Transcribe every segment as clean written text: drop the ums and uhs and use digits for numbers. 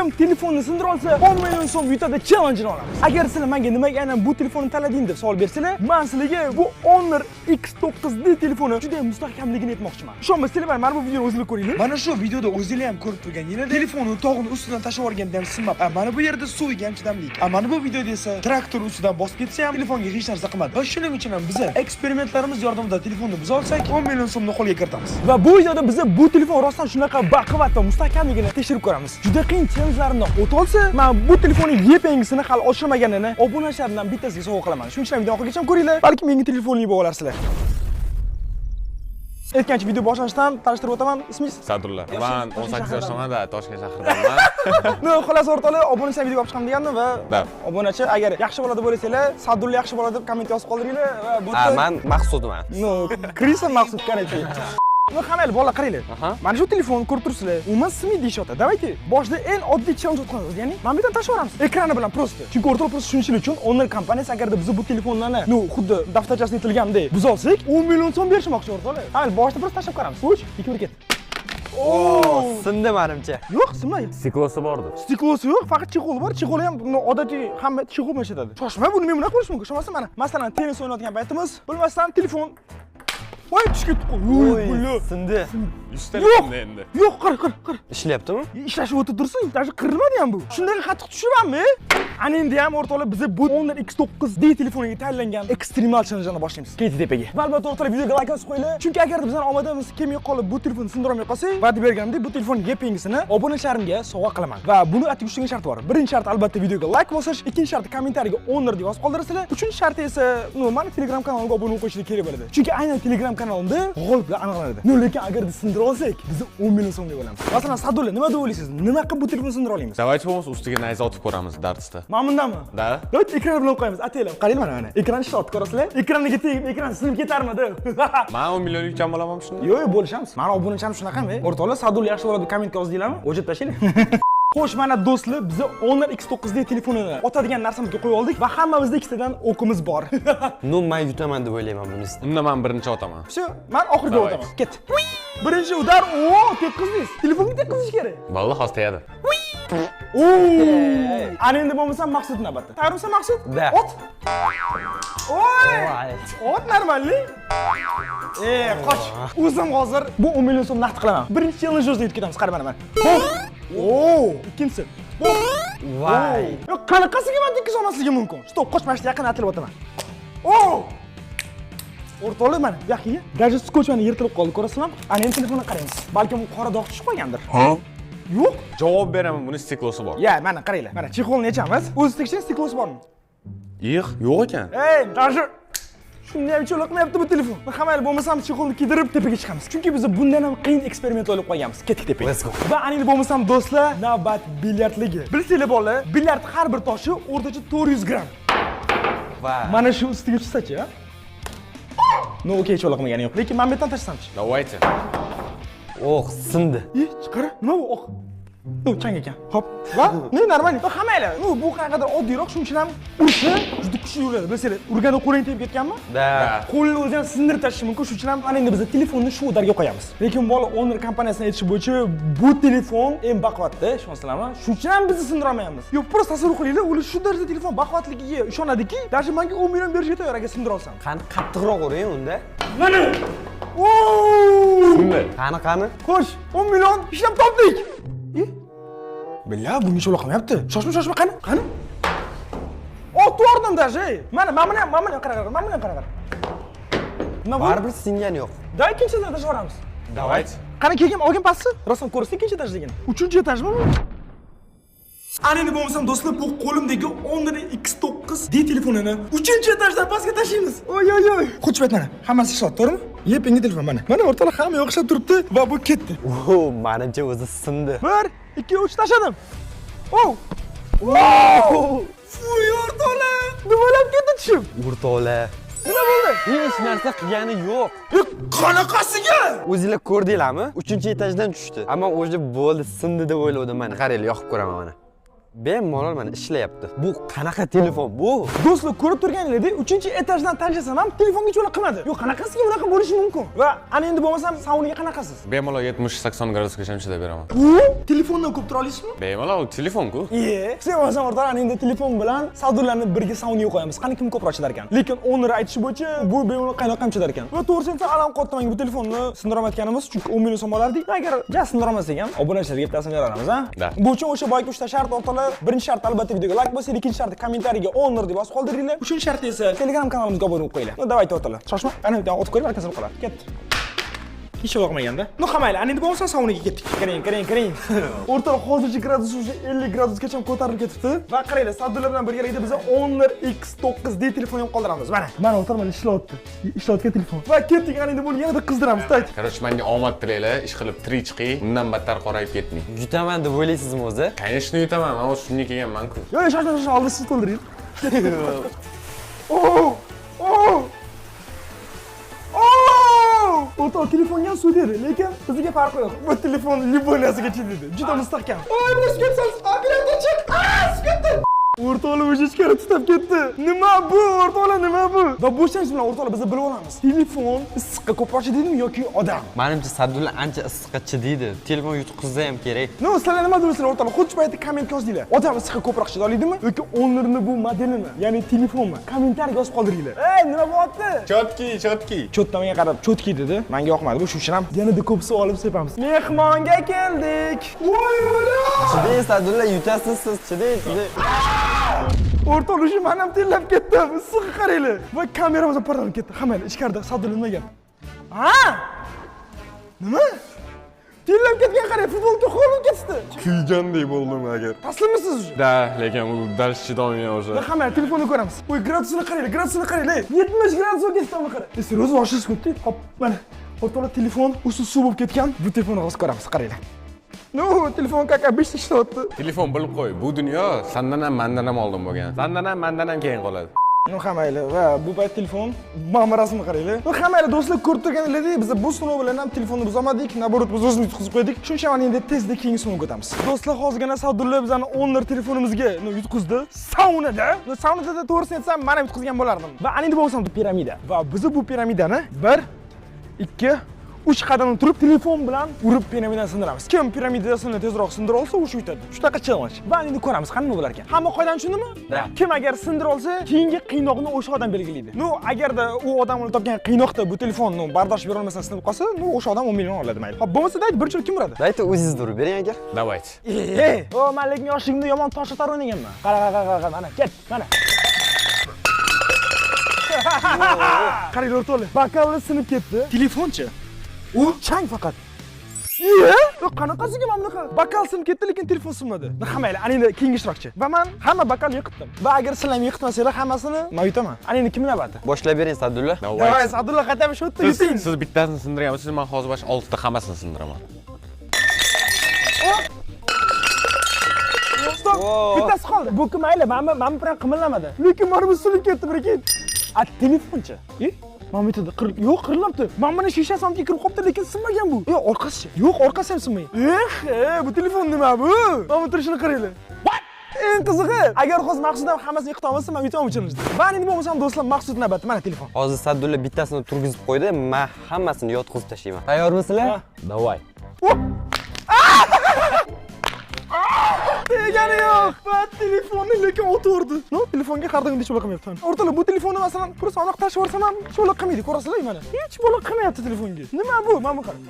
ham telefonni sindira olsa 10 million so'm yutadi challenge-ni olamiz. Agar sizlar menga nimaga aynan bu telefonni tanlading deb savol bersanglar, men sizlarga bu Honor X9D telefoni juda ham mustahkamligini aytmoqchiman. Ishonmasanglar, mana bu videoni o'zingizlar ko'ringlar. Mana shu videoda o'zingizlar ham ko'rib turganingizdek, telefonni tog'ning ustidan tashlab yuborganda ham sinmab. Mana bu yerda suvga ham chidamli. Mana bu videoda esa traktor ustidan bosib ketsa ham telefonga hech narsa qilmadi. Va shuning uchun ham biz eksperimentlarimiz yordamida telefonni biz olsak 10 million so'mni qo'lga kiritamiz. Va bu videoda biz bu telefon rostdan shunaqa baquvvat va mustahkamligini tekshirib ko'ramiz. Juda qiyin challengelarni o'tib olsa, men bu telefonning YPNgisini hali ochirmaganini obunachilardan bittasiga sovg'a qilaman. Shuning uchun videoni oxirigacha ko'ringlar, balki menga telefonni yeb olarsizlar. Erkinchi video boshlashdan tanishtirib o'taman. Ismingiz? Sadulla. Men 18 yoshdaman-da, Toshkent shahridanman. No, xolos o'rtoqlar, obunachilar videoga olib chiqaman degandim va obunachi agar yaxshi bo'ladi bo'lsanglar, Sadulla yaxshi bo'ladi deb komment yozib qoldiringlar va bu men Maqsudman. No, Krisa Maqsud qanday? Ну, hamma bolalar qaranglar. Mana shu telefonni ko'rib turibsizlar. Umuman simi deyishyapti. Давайте boshida eng oddiy challenge o'tkazamiz. Ya'ni mana bu yerdan tashlab yuboramiz. Ekrani bilan prosta. Chunki o'rtoqlar prosta tushunishi uchun Honor kompaniyasi agarda biz bu telefonlarni, xuddi daftarchasida aytilgandek biz olsak, 10 million so'm berishmoqchi o'rtoqlar. Hamma boshida prosta tashlab qo'yamiz. 3, 2, 1 ket. Sindi menimcha. Yo'q, sinmaydi. Stiklosi bordi. Stiklosi yo'q, faqat chexol bor. Chexol ham odatiy hamma chexol bilan ishlatadi. Shoshma, buni men bunaqa qilish mumkin. Ishonmasam mana, masalan, tennis o'ynayotgan paytimiz, bilmasdan telefon voy tushib ketdi. Voy, sindi. Ustalikda endi. Yo'q, qara. Ishlayaptimi? Ishlashib o'tib tursin, даже qirilmadi ham bu. Shunday qattiq tushibammi? Ana endi ham o'rtoqlar biz bu Honor X9D telefoniga tanlangan ekstremal challenge-ni boshlaymiz. Ketdi tepaga. Va albatta o'rtoqlar videoga like bosib qo'yinglar. Chunki agar bizning omadimiz kelmay qolib bu telefonni sindira olmay qolsak, va'da berganimdek bu telefon YPNgisini obunachilarimga sovg'a qilaman. Va buni atishgan shart bor. Birinchi shart albatta videoga like bosish, ikkinchi shart kommentariyaga Honor deb yozib qoldirasizlar. Uchinchi shart esa, meni Telegram kanalimga obuna bo'lishinglar kerak bo'ladi. Chunki aynan Telegram kanalimda g'oliblar aniqlanadi. Lekin agarda sindira olsak, biz 10 million so'mga bo'lamiz. Masalan, Sadulla, nima deb o'ylaysiz? Nima qilib bu telefonni sindira olamiz? Давайте bo'lmasa ustiga nayza otib ko'ramiz darsda. Mana bundami? Da. Давайте ekran bilan qo'yamiz. Ataylar. Qaranglar mana. Ekran ishlatib ko'rasizlar. Ekraniga tegib, ekran sinib ketarmidi? Men 10 million yutgan bo'laman shunda. Yo'q, bo'lishamiz. Mana obunachim shunaqami? O'rtoqlar, Sadulla yaxshi bo'ladi, kommentga yozdinglarmi? O'chib tashlaylik. Xo'sh, mana do'stlar, biz Honor X9D telefonini otadigan narsamizga qo'yib oldik va hammamizda ikkitadan o'qimiz bor. Men yutaman deb o'ylayman buni. Unda men birinchi otaman. Shu, men oxirgi o'taman. Ket. Birinchi udar, tekkizdingiz. Telefonni tekkizish kerak. Valloh hozir tegadi. Ana endi bo'lmasam Maqsud navbatda. Tayyormisan Maqsud? Ot. Ot normalniy. Qoch. O'zim hozir bu 10 million so'm naqd qilaman. Birinchi challenge o'zida yetib ketamiz. Qara mana. Ikkinchisi. Voy. Yo'q, qanaqasiga men tekkiz olmasligim mumkin? Stop, qochmashni yaqin atilib o'taman. O'rtoqlar mana, bu yoqqa. Даже skochmani yirtilib qoldi, ko'rasizmi? Ana endi telefonni qaraymiz. Balkim qora dog' tushib qolgandir. Yo'q. Javob beraman, buni stiklosi bor. Ya, mana qaranglar. Mana chexolni yechamiz. O'zi tekshirish stiklosi bormi? Yo'q ekan. Даже shunday ham cho'loq qilmayapti bu telefon. Hammaylar bo'lmasam chexolni kiydirib tepaga chiqamiz. Chunki biz bundan ham qiyin eksperiment olib qo'yganmiz. Ketdik tepaga. Let's go. Va aning bo'lmasam do'stlar, navbat bilyardligi. Bilsanglar bolalar, bilyard har bir toshi o'rtacha 400 gramm. Va mana shu ustiga tushsa-chi, ha? No, okey, cho'loq qilmagani yo'q. Lekin men bu yerdan tashlamchi. Давайте. Sindi. Chiqara. Nima bu oq? Chang ekan. Hop. Va, normalniy. Hammaylar, bu qanaqadir oddiyroq, shuning uchun ham urishni juda kuchli uradi. Bilsanglar, urganda qo'ling tegib ketganmi? Da. Qo'lni o'zidan sindirib tashishi mumkin. Shuning uchun ham ana endi biz telefonni shu darga qo'yamiz. Lekin bola Honor kompaniyasining aytishi bo'yicha bu telefon eng baquvvatda, ishonsizlarmi? Shuning uchun ham bizni sindira olmayapmiz. Yo'q, prosta tasavvur qilinglar, ular shu darajada telefon baquvvatligiga ishonadiki, даже menga 10 million berishga tayyor agar sindira olsam. Qani qattiqroq uring unda. Mana. Qani. Xo'sh, 10 million ishlab topdik. Billa, bunga cho'loq qilmayapti. Shoshma, qani? Otib yordim даже. Mana buni qara. Baribir singani yo'q. Da ikkinchidan tashlab yuboramiz. Давайте. Qani kelgan, olgin pastni. Rostdan ko'rsa ikkinchi etaj degan. 3-etajmi bu? Ana endi bo'lmasam do'stlar, bu qo'limdagi Honor X9D telefonini 3-etajdan pastga tashlaymiz. Oy. Qo'chib ayt mana. Hammasi ishlayapti, to'g'rimi? Yepingi telefon mana. Mana o'rtalar hamma yo'qishab turibdi va bu ketdi. Menimcha o'zi sindi. 1, 2, 3 tashladim. Fuy, o'rtoqlar. Nimalar ketdi tushib? O'rtoqlar. Nima bo'ldi? Hech narsa qilgani yo'q. Qanaqasiga? O'zinglar ko'rdinglarmi? 3-etajdan tushdi. Ammo o'zi bo'ldi, sindi deb o'yladim men. Qaranglar, yoqib ko'raman mana. Bemalol mana ishlayapti. Bu qanaqa telefon bu? Do'stlar, ko'rib turganingizdek, 3-etajdan tanishsam ham telefonga cho'la qilmadi. Yo'q, qanaqasiga bunaqa bo'lishi mumkin? Va ana endi bo'lmasam sauniga qanaqasiz? Bemalol 70-80 gradusgacha chidab beraman. Telefondan ko'p tura olasizmi? Bemalol telefon-ku. Sen bo'lmasam o'rtoqlar, ana endi telefon bilan savdolarni birga sauniga qo'yamiz. Qani kim ko'proq chidar ekan? Lekin owner aytishi bo'yicha bu bemalol qaynoq ham chidar ekan. Va to'g'risi aytsam, alam qo'rqdim bu telefonni sindirmayotganimiz, chunki 10 million so'm olardik. Agar ja sindirolmasak ham, obunachilarga bittasin beramiz, ha? Da. Bu uchun o'sha boyagi 3 ta shart o'rtoqlar, birinchi shart albatta videoga like bosing, ikkinchi sharti kommentariyaga owner deb yozib qoldiringlar. Uchinchi sharti esa Telegram kanalimizga obuna bo'lib qo'yinglar. No, davayt o'rtoqlar. Shoshma. Qani bitta o'tib ko'rib, arkasini qolar. Ketdi. Hech yo'qmaganda. No, qamayli. Ana endi bo'lmasa saunaga ketdik. Qarang. O'rtoqlar, hozircha gradus o'sha 50 gradusgacha ko'tarilib ketibdi. Va qaranglar, Sadullar bilan birgalikda biz Honor X9D telefonni ham qoldiramiz. Mana o'rtoqlar, mana ishlayapti. Ishlayotgan telefon. Va ketdik, ana endi bo'lib yanada qizdiramiz, tayt. Короче, menga omad tilaylar, ish qilib tiri chiqing, undan battar qorayib ketmang. Yutaman deb o'ylaysizmi o'zi? Конечно, yutaman. Men o'sha shunga kelganman-ku. Yo'q, shoshma, oldin siz to'ldiring. O'rtoq, telefonga suv berdi, lekin bizga farqi yo'q. Bu telefon любой narsaga chidaydi. Juda mustahkam. Oy, buni sketsangiz, operator chiq. Sketdi. O'rtoqlar o'sha ichkari tutab ketdi. Nima bu, o'rtoqlar, nima bu? Va bu ishimiz bilan o'rtoqlar biz bilib olamiz. Telefon issiqqa ko'proq chidaydimi yoki odam? Menimcha Sadulla ancha issiqqa chidaydi. Telefon yutqizsa ham kerak. No, sizlar nima deysizlar o'rtoqlar? Xuddi shu paytda komment yozinglar. Odam issiqqa ko'proq chida oladimi yoki Honor'ning bu modelimi, ya'ni telefonmi? Kommentariyaga yozib qoldiringlar. Ey, nima bo'lyapti? Chotki. Chottamga qarab chotki dedi. Menga yoqmadi. Bu shu uchun ham yanada ko'p suv olib sepamiz. Mehmonga keldik. Voy bola! Chiday Sadulla, yutasiz siz, chiday. O'rtoq, shu men ham tillab ketdim. Issiqqa qaranglar. Va kameramiz ham portlanib ketdi. Hamma ichkarida Sadulla nima gap? Ha? Nima? Tillab ketgan qarang, futbolga qo'lib ketdi. Kuygandek bo'ldim agar. Taslimisiz? Da, lekin u dal chidolmay o'sha. Va hamma telefonni ko'ramiz. Voy, gradusini qaranglar. 70 gradus ketdi uni qarang. Seryoz oshish ketdi. Hop, mana. O'rtoqlar, telefon usti suv bo'lib ketgan. Bu telefonni hozir ko'ramiz, qaranglar. No, telefon kaka 5 ishlayapti. Telefon bilib qo'y. Bu dunyo sendan ham mendan ham oldin bo'lgan. Sendan ham mendan ham keyin qoladi. No, hammaylar va bu payt telefon mana rasmini qaranglar. Va hammaylar do'stlar ko'rib turganingizdek, biz bu sinov bilan ham telefonni buzolmadik, naborot biz o'zimiz yutqizib qo'ydik. Shuning uchun endi tezda keyingi sinovga o'tamiz. Do'stlar, hozirgina Sadulla bizani Honor telefonimizga yutqizdi. Saunada. Saunada to'g'risini aytsam, men ham yutqizgan bo'lardim. Va ana endi bo'lsam bu piramida. Va biz bu piramidani 1, 2, 3 qadamdan turib telefon bilan urib piramidani sindiramiz. Kim piramidasini tezroq sindira olsa, o'sha yutadi. Shunaqa challenge. Va endi ko'ramiz, qanday bo'lar ekan. Hamma qoidani tushundimi? Kim agar sindira olsa, keyingi qiynoqni o'sha odam belgilaydi. No, agarda u odam uni topgan qiynoqda bu telefonni bardosh bera olmasdan sinib qolsa, no, o'sha odam 10 million oladi mayli. Hop, bo'lmasa dayt, bir chul kim uradi? Dayt o'zingiz urib bering aka. Давайте. O, men lekin yoshligimda yomon tosh atar o'ynaganman. Qara, mana, ket, mana. Qarang o'rtoqlar, bakallar sinib ketdi. Telefonchi? U chang faqat. Qanaqasiga mana bunaqa? Bakal sinib ketdi, lekin telefon sinmadi. Hammaylar, ana endi keyingi ishtirokchi. Va men hamma bakal yiqitdim. Va agar sizlar yiqitmasanglar, hammasini men yutaman. Ana endi kim navbati? Boshlab bering Sadulla. Davay, Sadulla qaytami shu yerda yuting. Siz bittasini sindirganmisiz, men hozir bash 6 ta hammasini sindiraman. Stop. Bittasi qoldi. Bu kim mayli, men bilan qimillamadi. Lekin mana bu sinib ketdi bir-keyin. A telefonchi? Mana bu yerda yo'q, qirilibdi. Mana buni shishasi ham kirib qolibdi, lekin sinmagan bu. Orqasi. Yo'q, orqasi ham sinmaydi. Bu telefon nima bu? Mana bu turishini qaranglar. Eng qizig'i, agar hozir Maqsud ham hammasini yiqita olmasa, men yutaman challenjda. Va endi bo'lmasam do'stlar, Maqsud navbati, mana telefon. Hozir Sadulla bittasini turgizib qo'ydi, men hammasini yotqizib tashlayman. Tayyormisizlar? Davay. Tegani yo'q. Va telefonni lekin o'tirdi. No, telefonga qaraganda hech bo'la qilmayapti. O'rtoqlar, bu telefonni masalan, bir soniq tashib yuborsam ham hech bo'la qilmaydi, ko'rasizlar mana. Hech bo'la qilmayapti telefonga. Nima bu? Mana bu qarang.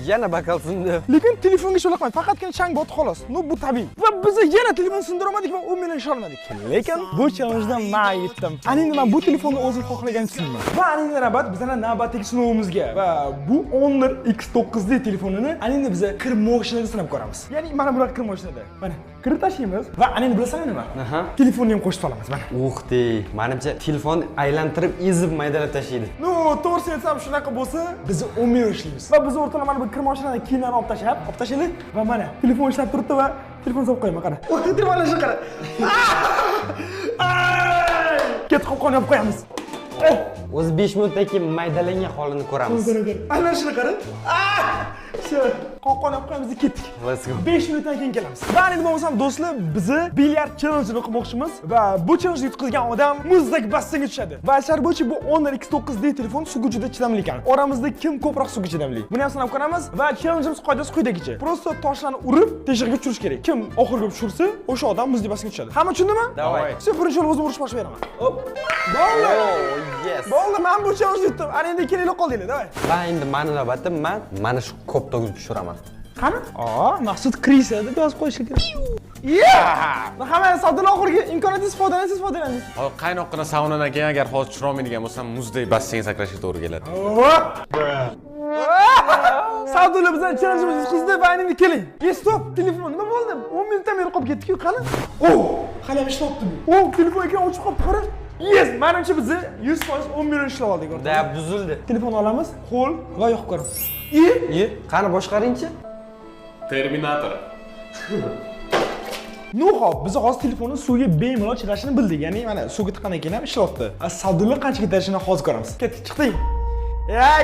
Yana bakal sindi. Lekin telefonga hech bo'la qilmaydi, faqatgina chang botdi xolos. No, bu tabiiy. Va biz yana telefon sindira olmadik va 10 million isholmadik. Lekin bu challengedan men yetdim. Ana endi men bu telefonni o'zim xohlaganchisiman. Va ana endi navbat bizning navbatdagi sinovimizga va bu Honor X9D telefonini ana endi biz kir mo'g'ishinida sinab ko'ramiz. Ya'ni mana bunaqa kir mo'g'ishinida. Mana kirib tashlaymiz va ana endi bilasizlar nima? Telefonni ham qo'shib solamiz mana. Menimcha telefon aylantirib, ezib maydalab tashlaydi. No, to'g'risini aytsam shunaqa bo'lsa, biz 10 million ishlaymiz. Va biz o'rtoqlar mana bu kir mo'g'ishinadan kiyimlarni olib tashlaylik va mana telefon ishlab turibdi va telefon solib qo'yaman, qara. Telefonlar shu qara. Ket qolib olib qo'yamiz. O'zi 5 minutdan keyin maydalangan holini ko'ramiz. Ana shuni qara. Qo'qon olib qo'yamiz, ketdik. Let's go. 5 minutdan keyin kelamiz. Va endi bo'lmasam do'stlar, bizni bilyard challenge-ni qilmoqchimiz va bu challenge yutqizgan odam muzdek basseynga tushadi. Va ashar bo'yicha bu Honor X9D telefon suvga juda chidamli ekan. Oramizda kim ko'proq suvga chidamli? Buni ham sinab ko'ramiz va challenge-imiz qoidasi quyidagicha. Prosta toshlarni urib, teshig'iga tushirish kerak. Kim oxirgi tushirsa, o'sha odam muzdek basseynga tushadi. Hamma tushundimi? Davay. Sen birinchi yo'l o'zim urish bosh beraman. Hop. Bo'ldi. Oh, yes. Bo'ldi, men bu challenge yutdim. Ana endi kelinglar qoldinglar, davay. Va endi meni navbatim mana shu kopda tushiraman. Qani? Maqsud krisada yozib qo'yish kerak. Hamma savdolar oxirgi imkoniyatingiz foydalaning. Hozir qaynoqqina saunadan keyin agar hozir tushira olmaydigan bo'lsam, muzdek basseyn sakrashga to'g'ri keladi. Savdolar bizdan challenge qildi va endi keling. Stop, telefon nima bo'ldi? 10 minutdan beri qolib ketdi-ku, qani? Hali ham ishlayapti bu. Telefon ekran o'chib qolibdi, qara. Yes, menimcha biz 100% 10 million ishlab oldik o'rta. Da buzildi. Telefon olamiz, qo'l va yoqib ko'ramiz. Qani boshqaringchi? Terminator. Hop, biz hozir telefonni suvga bemalol chidashini bildik. Ya'ni mana suvga tiqqandan keyin ham ishlayapti. Savdolar qancha ketishini hozir ko'ramiz. Ketdik, chiqdik.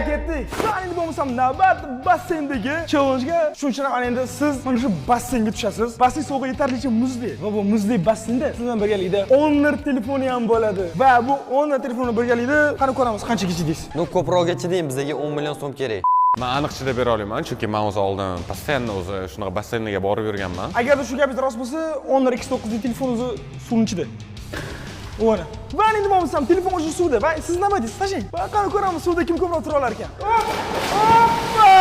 Ketdik. Endi bo'lmasam navbat basseyndagi challenge-ga. Shuning uchun ham endi siz mana shu basseynga tushasiz. Basseyn suvga yetarlicha muzli va bu muzli basseynda siz bilan birgalikda Honor telefoni ham bo'ladi. Va bu Honor telefoni birgalikda qani ko'ramiz qancha kechidingiz. Ko'proqga chiding, bizga 10 million so'm kerak. Men aniq chidab bera olmayman, chunki men o'zi oldin постоянно o'zi shunaqa basseynga borib yurganman. Agarda shu gapingiz rost bo'lsa, Honor X9 telefon o'zi suvning ichida. O'ra. Va endi bo'lmasam telefon o'sha suvda. Va siz nima deysiz? Tashing. Va qani ko'ramiz suvda kim ko'proq tura olar ekan. Hoppa!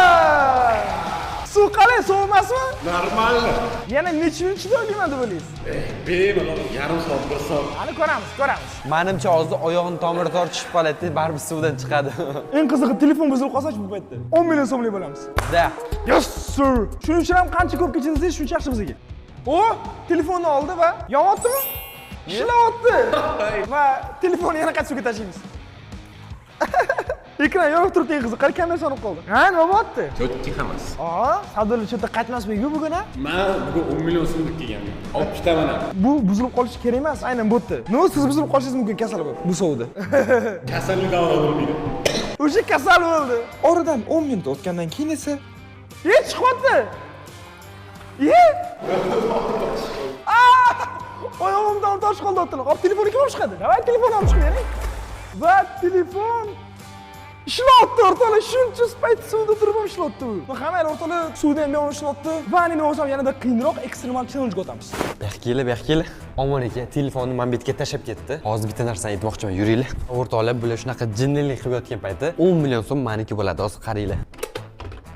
Suv qalay, sovuqmasmi? Normal. Yana necha minut chidab olmayman deb o'ylaysiz? Bemalol yarim soat, 1 soat. Qani ko'ramiz. Menimcha hozir oyog'ini tomiri tortishib qoladi, baribir suvdan chiqadi. Eng qizig'i telefon buzilib qolsa-chi bu paytda 10 million so'mlik bo'lamiz. Da. Yes sir. Shuning uchun ham qancha ko'p kechirsangiz shuncha yaxshi bizga. Telefonni oldi va yonyaptimi? Ishlayapti. Va telefonni yana qayta suvga tashlaymiz. Ekran yonib turibdi eng qiziq. Qara kamera sonib qoldi. Nima bo'pti? Cho'tki hammasi. Savdolar chetda qaytmasmi-ku bugun a? Men bugun 10 million so'mlik kelganman. Olib ketaman ham. Bu buzilib qolishi kerak emas, aynan bu yerda. Siz buzilib qolishingiz mumkin kasal bo'lib bu suvda. Kasallik davra bo'lmaydi. O'sha kasal bo'ldi. Oradan 10 minut o'tgandan keyin esa chiqyapti. Oyog'imdan tosh qoldi o'tdi. Hop, telefonni kim olib chiqadi? Davay telefonni olib chiqing. Va telefon ishlayapti o'rtoqlar, shuncha payt suvda turib ham ishlayapti bu. Hamma o'rtoqlar suvda ham ishlayapti. Va endi men o'zim yanada qiyinroq ekstremal challenge-ga o'tamiz. Bexkeli. Omon aka, telefonni men betga tashab ketdi. Hozir bitta narsani aytmoqchiman, yuringlar. O'rtoqlar, bular shunaqa jinnilik qilib yotgan paytda 10 million so'm meniki bo'ladi. Hozir qaranglar.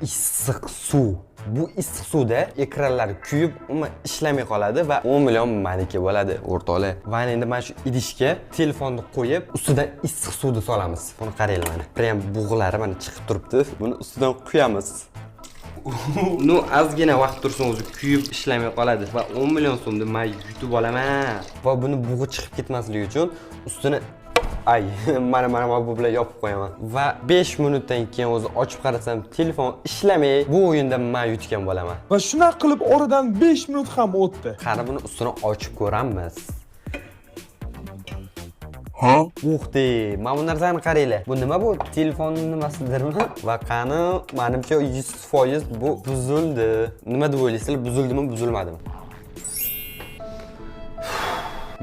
Issiq suv. Bu issiq suvda ekranlar kuyib, umuman ishlamay qoladi va 10 million meniki bo'ladi, o'rtoqlar. Va endi mana shu idishga telefonni qo'yib, ustidan issiq suvni solamiz. Buni qaranglar mana. Prям bug'lari mana chiqib turibdi. Buni ustidan quyamiz. Ozgina vaqt tursin o'zi kuyib ishlamay qoladi va 10 million so'mni men yutib olaman. Va buni bug'i chiqib ketmasligi uchun ustini mana bu bilan yopib qo'yaman. Va 5 minutdan keyin o'zi ochib qarasam, telefon ishlamay, bu o'yinda men yutgan bo'laman. Va shunaqa qilib oradan 5 minut ham o'tdi. Qani buni ustini ochib ko'ramiz. Mana bu narsani qaranglar. Bu nima bu? Telefonning nimasidirmi? Va qani, menimcha 100% bu buzildi. Nima deb o'ylaysizlar? Buzildimi, buzilmadimi?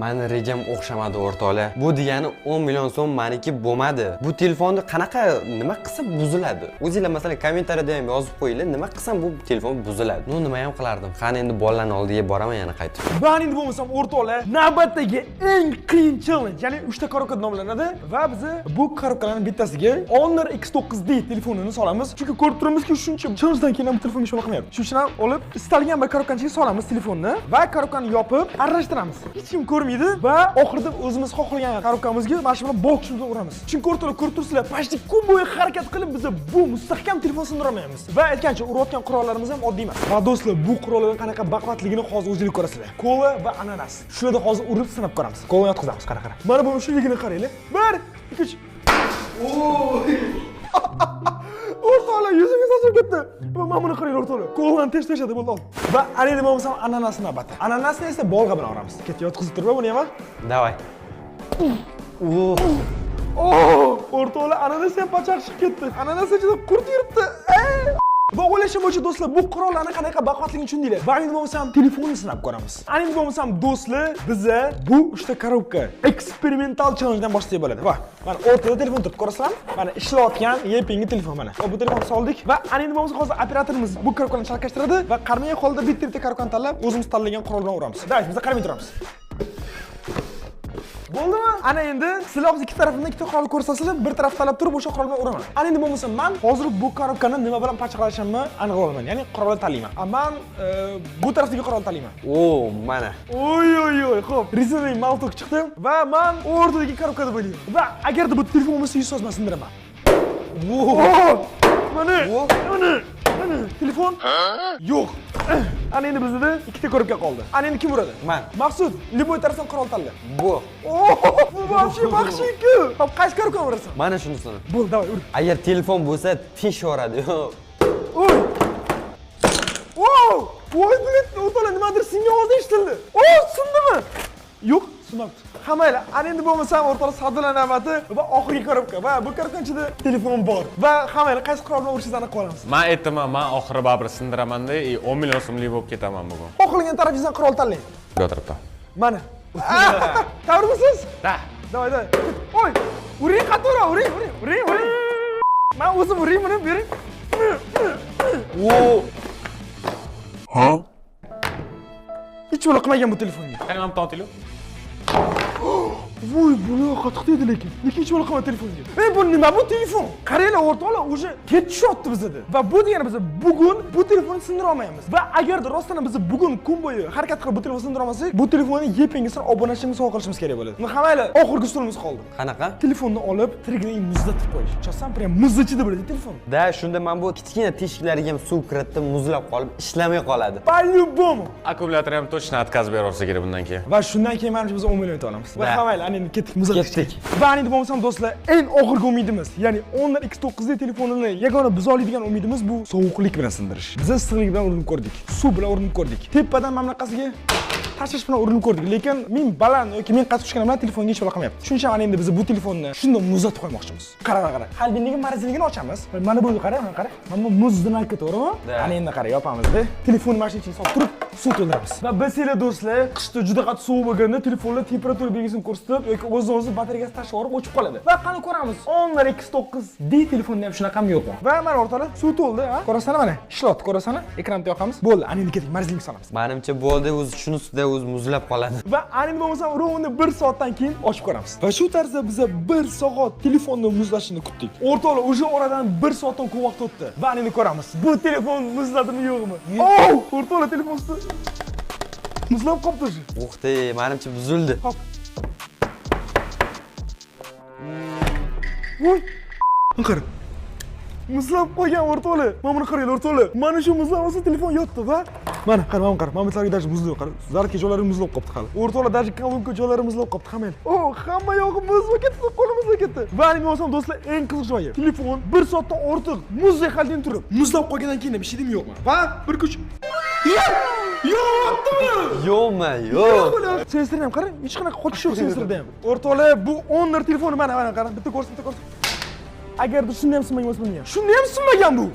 Meni rejam o'xshamadi o'rtoqlar. Bu degani 10 million so'm meniki bo'lmadi. Bu telefonni qanaqa nima qilsa buziladi? O'zingizlar masalan kommentariyada ham yozib qo'yinglar, nima qilsam bu telefon buziladi. Nima ham qilardim? Qani endi bolalarning oldiga boraman yana qaytib. Va endi bo'lmasam o'rtoqlar, navbatdagi eng qiyin challenge, ya'ni 3 ta korobka nomlanadi va biz bu korobkalarning bittasiga Honor X9D telefonini solamiz. Chunki ko'rib turamizki, shuncha challengedan keyin ham telefon ish qilmayapti. Shuning uchun ham olib istalgan bir korobkani ichiga solamiz telefonni va korobkani yopib, aralashtiramiz. Hech kim ko'rmaydi va oxirida o'zimiz xohlagan korobkamizga mana shu bilan bokchimizni uramiz. Chunki o'rtoqlar ko'rib turibsizlar, почти kun bo'yi harakat qilib biz bu mustahkam telefon sindira olmaymiz. Va aytgancha urayotgan qurollarimiz ham oddiy emas. Va do'stlar, bu qurollarning qanaqa baquvvatligini hozir o'zingiz ko'rasizlar. Kola va ananas. Shularni hozir urib sinab ko'ramiz. Kola yotqizamiz, qara. Mana bu shuligini qaranglar. 1 2 3. O'rtoqlar, yuzingiz ochib ketdi. Mana buni qarang o'rtoqlar. Kolani tashadi bo'ldi. Va anani bo'lmasa ananasni navbati. Ananasni esa bolg'a bilan uramiz. Ket, yotqizib turib buni ham. Davay. O'rtoqlar, ananas ham pachaq chiqib ketdi. Ananas ichida qurt yuribdi. Va o'ylashim bo'yicha do'stlar, bu qurollarni qanaqa baquvvatligini tushundinglar. Va endi bo'lmasam telefonni sinab ko'ramiz. Endi bo'lmasam do'stlar, biza bu 3 ta korobka eksperimental challengedan boshlab bo'ladi. Va mana o'rtada telefon turibdi, ko'rasizlarmi? Mana ishlayotgan YP'ngi telefon mana. Va bu telefonni soldik va endi bo'lmasa hozir operatorimiz bu korobkani chalkashtiradi va qarmay holda bitta korobkani tanlab, o'zimiz tanlagan qurol bilan uramiz. Davay, biz qarmay turamiz. Bo'ldimi? Ana endi sizlar o'z ikki tarafimdan ikkita qurol ko'rsatsangiz, bir taraf tanlab turib o'sha qurol bilan uraman. Ana endi bo'lmasa men hozir bu korobkani nima bilan parchalashimni aniq olaman. Ya'ni qurolni tanlayman. Men bu tarafdagi qurolni tanlayman. O, mana. Oy, xo'p. Rezinali maltok chiqdi va men o'rtadagi korobkani bo'layman. Va agarda bu telefon bo'lmasa 100 so'z men sindiraman. Mana. Telefon? Yo'q. Ana endi bizda ikkita korobka qoldi. Ana endi kim uradi? Men. Maqsud, liboy tarafdan qurol tanla. Bu. Bu вообще maxshi-ku. Hop, qaysi korobkani urasan? Mana shunisini. Bo'l, davay, ur. Agar telefon bo'lsa, teshaveradi. Oy! Voy, bilet, o'to'la nimadir singan ovoz eshitildi. Sindimi? Yo'q, sinmabdi. Hammaylar, ana endi bo'lmasam o'rtoqlar savdolanyapti va oxirgi korobka va bu korobkaning ichida telefon bor. Va hammaylar qaysi qurol bilan urishingizni aniq qilamiz. Men aytaman, men oxiri baribir sindiraman-da, 10 million so'mlik bo'lib ketaman bugun. Xohlagan tarafingizdan qurol tanlang. Yo'tiribdi. Mana. Tayyormisiz? Da. Davay. Oy, uring qatora, uring. Men o'zim uring buni bering. Hech yo'l qilmagan bu telefonga. Qani ham totilo? Voy, buni qattiq dedi lekin hech yo'l qilma telefonga. Bu nima bu telefon? Qaranglar o'rtoqlar, o'sha ketishyapti bizda. Va bu degani biz bugun bu telefonni sindira olmaymiz. Va agarda rostdan biz bugun kun bo'yi harakat qilib bu telefonni sindira olmasak, bu telefonni YP'ngizni obunachimizga sovg'a qilishimiz kerak bo'ladi. Hammaylar oxirgi usulimiz qoldi. Qanaqa? Telefonni olib, trigini muzlatib qo'yish. Chosam prям muz ichida bo'ladi telefon. Da, shunda men bu kichkina teshiklariga ham suv kiritib, muzlab qolib, ishlamay qoladi. По-любому. Akkumulyator ham точно отказ beraversa kerak bundan keyin. Va shundan keyin mana biz 10 million olamiz. Va hammaylar endi ketdik muzlatishga. Ketdik. Va endi bo'lmasam do'stlar, eng oxirgi umidimiz, ya'ni Honor X9 telefonini yagona biz oladigan umidimiz bu sovuqlik bilan sindirish. Biz issiqlik bilan urinib ko'rdik, suv bilan urinib ko'rdik. Tepadan mana bunaqasiga tashlash bilan urinib ko'rdik, lekin men baland yoki men qattiq tushganim bilan telefonga hech yo'l qilmayapti. Shuning uchun endi biz bu telefonni shunday muzlatib qo'ymoqchimiz. Qara. Qalbingizdagi marazinligini ochamiz. Mana bu qara. Mana muzni narxi to'g'rimi? Ana endi qara, yopamizda. Telefonni mashina ichiga solib turib suv to'ldiramiz. Va biz sizlar do'stlar, qishda juda qattiq sovuq bo'lganda telefonlar temperatura belgisini ko'rsatib yoki o'z-o'zidan batareyasi tashlab yuborib o'chib qoladi. Va qani ko'ramiz. Honor X9D telefonda ham shunaqami yo'qmi? Va mana o'rtoqlar, suv to'ldi, ha? Ko'rasizlar mana, ishlayapti, ko'rasizlar? Ekranni yoqamiz. Bo'ldi, ana endi ketdik, marazinlik solamiz. Menimcha bo'ldi, o'zi shunisidan o'zi muzlab qoladi. Va ana bo'lmasa rovni 1 soatdan keyin ochib ko'ramiz. Va shu tarzda biz 1 soat telefonni muzlashini kutdik. O'rtoqlar, o'sha oradan 1 soatdan ko'p vaqt o'tdi. Va endi ko'ramiz. Bu telefon muzladimi yo'qmi? O'rtoqlar, telefon muzlab qolibdi shu. O'xte, menimcha buzildi. Hop. Voy. Qara. Muzlab qo'ygan o'rtoqlar. Mana buni qaranglar o'rtoqlar. Mana shu muzlamasa telefon yotdi va mana qara, mana bizlarga даже muzlab qara. Zarka joylari muzlab qolibdi hali. O'rtoqlar даже kolonka joylari muzlab qolibdi hamma. Hamma yog'i muzlab ketdi, qo'limizga ketdi. Va endi bo'lsam do'stlar, eng qiziq joyi. Telefon 1 soatdan ortiq muzdek holdan turib, muzlab qolgandan keyin bir shedimi yo'qmi? Va bir kuch. Yo'qmi? Yo'q. Sensorni ham qarang, hech qanaqa qochish yo'q sensorda ham. O'rtoqlar, bu Honor telefoni mana qarang, bitta ko'rsin. Agarda shunda ham sinmagan bo'lsa ham. Shunda ham sinmagan bu.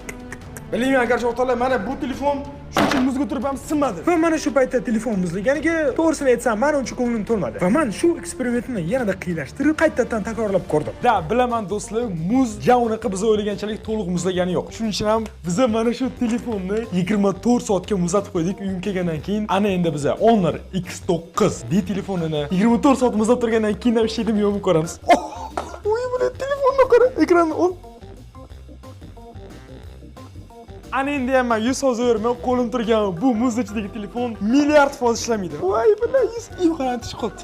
Bilmayman, agar o'rtoqlar, mana bu telefon shuncha muzga turib ham sinmadi. Va mana shu paytda telefon muzlaganiga, to'g'risini aytsam, men uncha ko'nglim to'lmadi. Va men shu eksperimentni yanada qiylashtirib, qaytadan takrorlab ko'rdim. Da, bilaman do'stlar, muz javnaqa biz o'ylaganchalik to'liq muzlagani yo'q. Shuning uchun ham biz mana shu telefonni 24 soatga muzlatib qo'ydik. Uyga kelgandan keyin ana endi biz Honor X9D telefonini 24 soat muzlab turgandan keyin ham shedim yo'qmi ko'ramiz. Voy, bu telefonni qara, ekranni ol. Ana endi ham men 100 hozir men qo'lim turgan bu muz ichidagi telefon milliard foiz ishlamaydi. Voy, bilan 100 qaratish qoldi.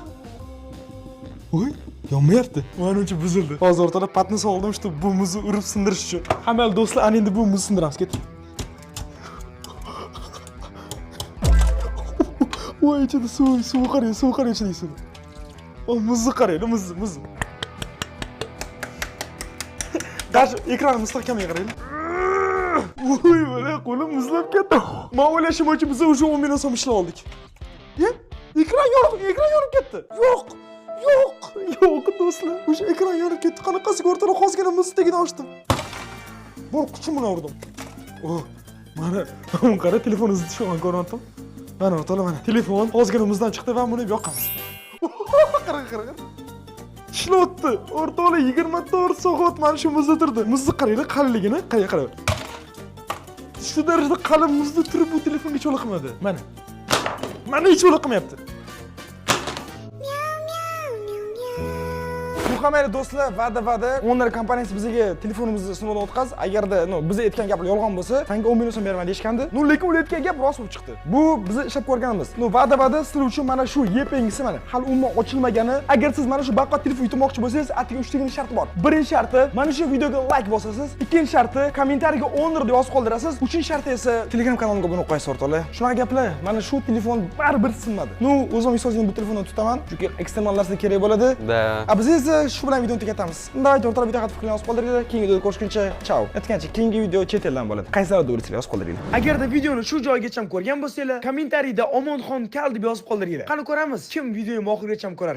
Voy, yonmayapti. Menimcha buzildi. Hozir o'rtada patni soldim, shu bu muzni urib sindirish uchun. Hamma do'stlar, ana endi bu muzni sindiramiz, ket. Voy, ichida suv qarang ichida suv. Muzni qarang, muz. Qarshi ekranni mustahkamga qarang. Voy, mana qo'lim muzlab ketdi. Men o'ylashim bo'yicha biz o'sha 10 million so'm ishlab oldik. Ekran yonib ketdi. Yo'q do'stlar. O'sha ekran yonib ketdi. Qanaqasiga o'rtaroq hozgina muz tagidan ochdim. Bor kuchim bilan urdim. Mana qara telefoningizni tushirgan ko'ryaptim. Mana o'rtoqlar mana telefon ozgina muzdan chiqdi va buni yoqamiz. Qara. Ishlayapti. O'rtoqlar 24 soat mana shu muzda turdi. Muzni qaranglar, qalinligini, qarang. Shu darajada qalin muzda turib bu telefonga cho'liqmadi. Mana hech cho'liqmayapti. Muhammed do'stlar, va'da Honor kompaniyasi bizga telefonimizni sinovdan o'tkazdi. Agarda biz aytgan gaplar yolg'on bo'lsa, senga 10 million so'm beraman deyishgandi. Lekin ular aytgan gap rost bo'lib chiqdi. Bu biz ishlab ko'rganimiz. Va'da sizlar uchun mana shu YP'ngisi mana hali umuman ochilmagani. Agar siz mana shu baquvvat telefon yutmoqchi bo'lsangiz, atigi 3 ta shart bor. Birinchi sharti, mana shu videoga like bosasiz. Ikkinchi sharti, kommentariyaga Honor deb yozib qoldirasiz. Uchinchi sharti esa Telegram kanalimga obuna bo'lib qo'yasiz o'rtoqlar. Shunaqa gaplar. Mana shu telefon baribir sinmadi. O'zim misol bu telefonni tutaman, chunki ekstremal narsa kerak bo'ladi. Da. Biz esa shu bilan videoni tugatamiz. Unday o'rtoqlar video qattiq fikrlaringizni yozib qoldiringlar. Keyingi videoda ko'rishguncha chao. Aytgancha keyingi video chet eldan bo'ladi. Qaysi to'g'risini yozib qoldiringlar. Agarda videoni shu joygacha ko'rgan bo'lsanglar, kommentariyda Omonxon Kal deb yozib qoldiringlar. Qani ko'ramiz, kim videoni oxirigacha ko'rar.